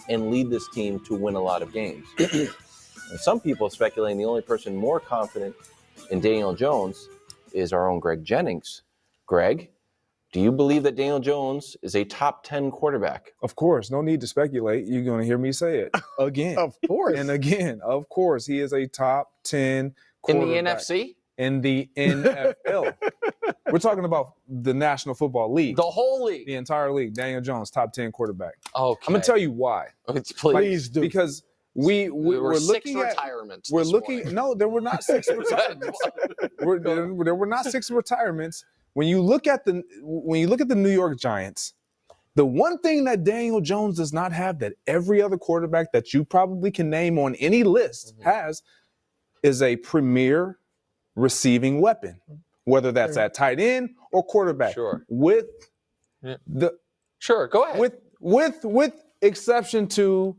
and lead this team to win a lot of games. And some people are speculating the only person more confident in Daniel Jones is our own Greg Jennings. Greg, do you believe that Daniel Jones is a top 10 quarterback? Of course. No need to speculate. You're going to hear me say it again. Of course. And again, of course, he is a top 10 quarterback. In the NFC? In the NFL. We're talking about the National Football League. The whole league. The entire league. Daniel Jones, top 10 quarterback. Okay. I'm going to tell you why. Please do. Because we're looking at retirements. We're looking. No, there were not 6 retirements. There were not 6 retirements. When you look at the New York Giants, the one thing that Daniel Jones does not have that every other quarterback that you probably can name on any list has is a premier receiving weapon, whether that's at tight end or quarterback. Sure. Sure, go ahead. With exception to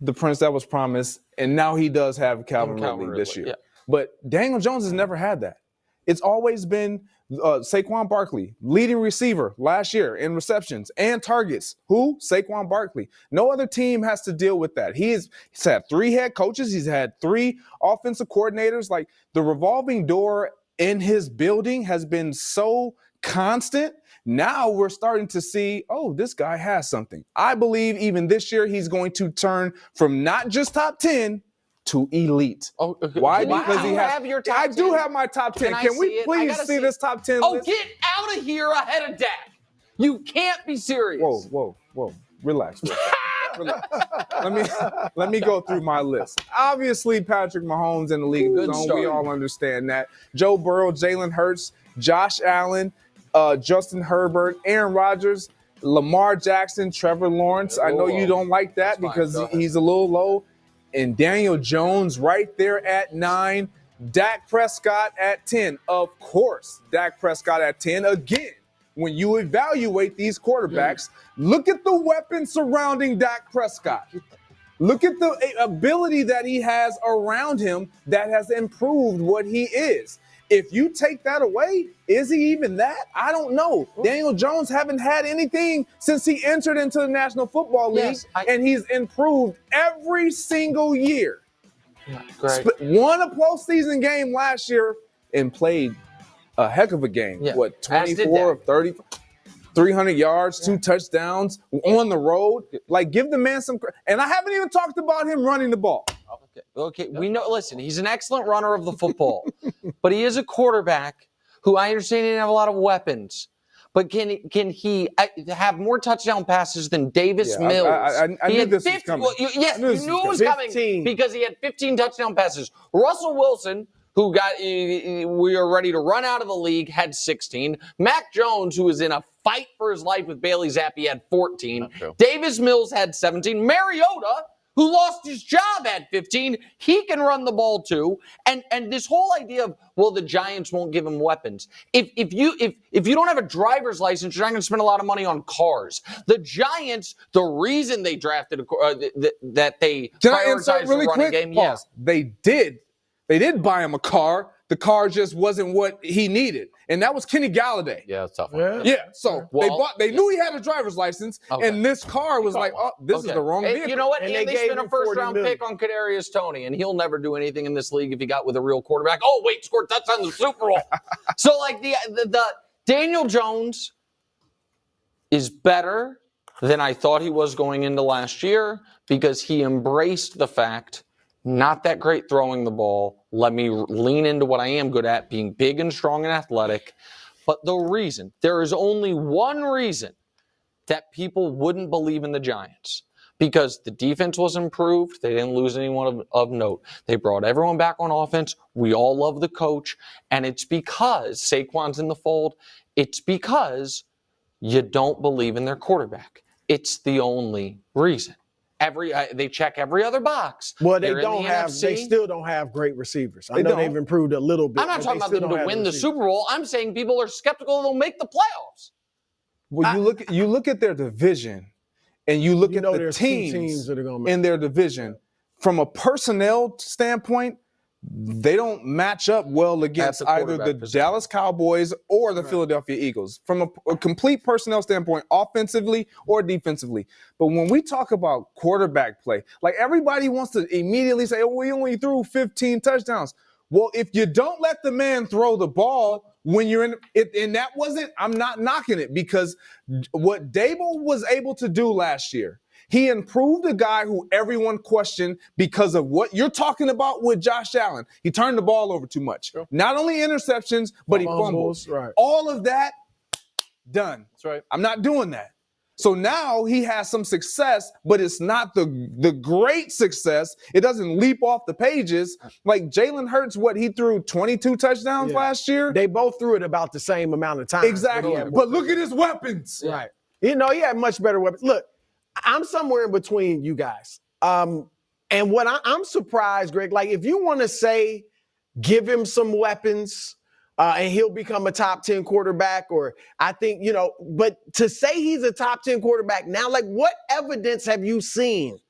the prince that was promised, and now he does have Calvin Ridley this year. Yeah. But Daniel Jones has never had that. It's always been Saquon Barkley, leading receiver last year in receptions and targets. Who? Saquon Barkley. No other team has to deal with that. He's had 3 head coaches. He's had 3 offensive coordinators. Like, the revolving door in his building has been so constant. Now we're starting to see, oh, this guy has something. I believe even this year he's going to turn from not just top 10 to elite. Oh, why? Because he has. Have your top I 10? do have my top 10. Can we please see this top 10 Oh, list? get out of here ahead of Dak. You can't be serious. Whoa. Relax. Relax. Let me go through my list. Obviously, Patrick Mahomes in the league of his own. We all understand that. Joe Burrow, Jalen Hurts, Josh Allen, Justin Herbert, Aaron Rodgers, Lamar Jackson, Trevor Lawrence. I know you don't like that because he's a little low. And Daniel Jones right there at 9. Dak Prescott at 10. Of course, Dak Prescott at 10. Again, when you evaluate these quarterbacks, look at the weapons surrounding Dak Prescott. Look at the ability that he has around him that has improved what he is. If you take that away, is he even that? I don't know. Daniel Jones haven't had anything since he entered into the National Football League, and he's improved every single year. Great. Won a postseason game last year and played a heck of a game. Yeah. 24 of 30, 300 yards, 2 touchdowns on the road. Like, give the man some credit. And I haven't even talked about him running the ball. Okay, we know, listen, he's an excellent runner of the football, but he is a quarterback who I understand didn't have a lot of weapons. But can he have more touchdown passes than Davis Mills? I knew this was coming. Well, yes, you knew it was coming because he had 15 touchdown passes. Russell Wilson, who we are ready to run out of the league, had 16. Mac Jones, who was in a fight for his life with Bailey Zappi, had 14. Davis Mills had 17. Mariota, who lost his job at 15, he can run the ball too. And this whole idea of, well, the Giants won't give him weapons. If you don't have a driver's license, you're not going to spend a lot of money on cars. The Giants, the reason they drafted that they prioritized the running game. Pause. They did buy him a car. The car just wasn't what he needed. And that was Kenny Galladay. Yeah, that's tough. Yeah. So they knew he had a driver's license, and this car was like, oh, this is the wrong vehicle. You know what? And they spent a first-round pick on Kadarius Toney, and he'll never do anything in this league if he got with a real quarterback. Oh, wait, scored a touchdown in the Super Bowl. So, like, the Daniel Jones is better than I thought he was going into last year because he embraced the fact, not that great throwing the ball. Let me lean into what I am good at, being big and strong and athletic. But there is only one reason that people wouldn't believe in the Giants. Because the defense was improved. They didn't lose anyone of note. They brought everyone back on offense. We all love the coach. And it's because Saquon's in the fold. It's because you don't believe in their quarterback. It's the only reason. They check every other box. Well, they still don't have great receivers. I know they've improved a little bit. I'm not talking about them to win the Super Bowl. I'm saying people are skeptical they'll make the playoffs. Well, you look at their division, and you look at the teams that are gonna make in their division. From a personnel standpoint, they don't match up well against either the Dallas Cowboys or the Philadelphia Eagles from a complete personnel standpoint, offensively or defensively. But when we talk about quarterback play, like everybody wants to immediately say, oh, we only threw 15 touchdowns. Well, if you don't let the man throw the ball when you're in it, and that wasn't, I'm not knocking it, because what Dable was able to do last year, he improved a guy who everyone questioned because of what you're talking about with Josh Allen. He turned the ball over too much. Sure. Not only interceptions, but he fumbles. Right. All of that, done. That's right. I'm not doing that. So now he has some success, but it's not the great success. It doesn't leap off the pages. Like Jalen Hurts, he threw 22 touchdowns last year? They both threw it about the same amount of time. Exactly. But look at his weapons. Right. He had much better weapons. Look, I'm somewhere in between you guys. And what I'm surprised, Greg, like if you want to say give him some weapons and he'll become a top 10 quarterback, or I think, but to say he's a top 10 quarterback now, like what evidence have you seen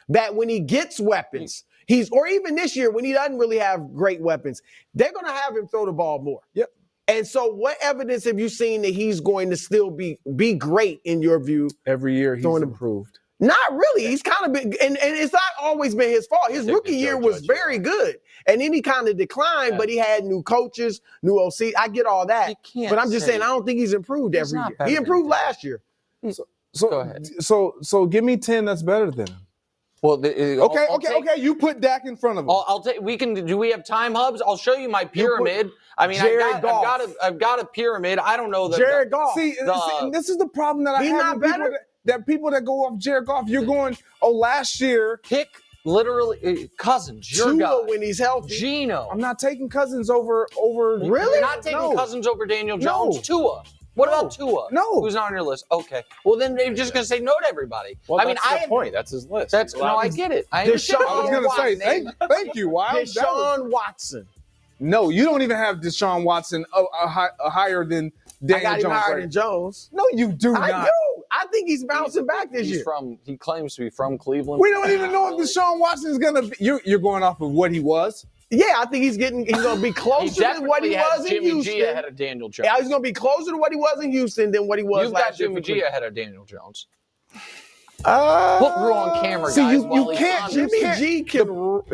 that when he gets weapons, or even this year when he doesn't really have great weapons, they're going to have him throw the ball more. Yep. And so what evidence have you seen that he's going to still be great in your view? Every year he's improved. Not really. He's kind of been, and it's not always been his fault. His rookie year was very good. And then he kind of declined, but he had new coaches, new OC. I get all that. But I'm just saying, I don't think he's improved every year. He improved last year. Go ahead. So give me 10 that's better than him. Well, okay. You put Dak in front of him. I'll take. Do we have time hubs? I'll show you my pyramid. I've got a pyramid. I don't know that. Jared Goff. See, this is the problem that I have with people that go off Jared Goff. You're going, last year. Pick literally Cousins. Your guy. When he's healthy. Gino. I'm not taking Cousins over. Really? You're not taking Cousins over Daniel Jones. No. Tua. What about Tua? No. Who's not on your list? Okay. Well, then they're just going to say no to everybody. Well, that's the point. That's his list. I get it. I was going to say, thank you, Wild. Deshaun Watson. No, you don't even have Deshaun Watson higher than Daniel Jones. Higher than Jones. No, you do not. I do. I think he's bouncing back this year. He claims to be from Cleveland. We don't even know if Deshaun Watson is going to be. You're going off of what he was. Yeah, I think he's going to be closer to what he was in Houston. Jimmy G ahead of Daniel Jones. Yeah, he's going to be closer to what he was in Houston than what he was last year. You've got Jimmy G ahead of Daniel Jones. Put Brew on camera, see, guys. You can't. Jimmy G can.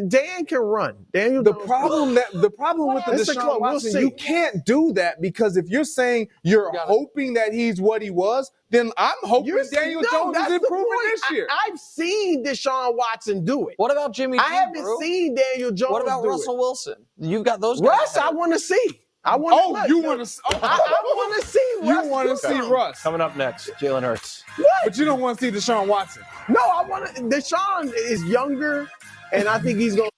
Dan can run. Daniel. The problem with the Deshaun Watson, you can't do that, because if you're saying you're hoping that he's what he was, then I'm hoping Daniel Jones is improving this year. I've seen Deshaun Watson do it. What about Jimmy G? I haven't seen Daniel Jones. What about Russell Wilson? You've got those. Russ, I want to see. I want to see. You want to see Russ. Coming up next, Jalen Hurts. What? But you don't want to see Deshaun Watson. No, Deshaun is younger, and I think he's going to